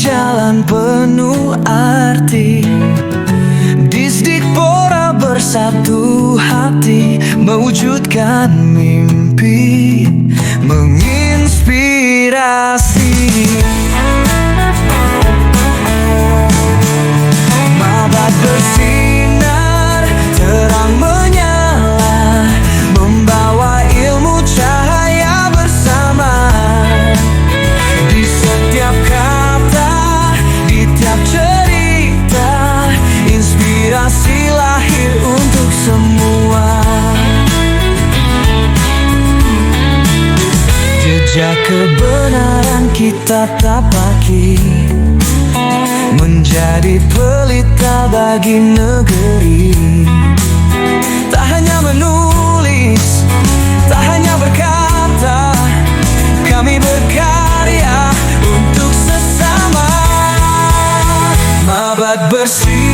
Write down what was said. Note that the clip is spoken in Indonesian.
jalan penuh arti. Disdikpora bersatu hati, mewujudkan mimpi, menginspirasi. Mabad bersinar, terang menyala, membawa ilmu cahaya bersama. Di setiap kata, di tiap cerita, inspirasi lahir untuk semua. Jejak kebenaran kita tapaki, menjadi pelita bagi negeri. Tak hanya menulis, tak hanya berkata, kami berkarya untuk sesama. Mabad bersih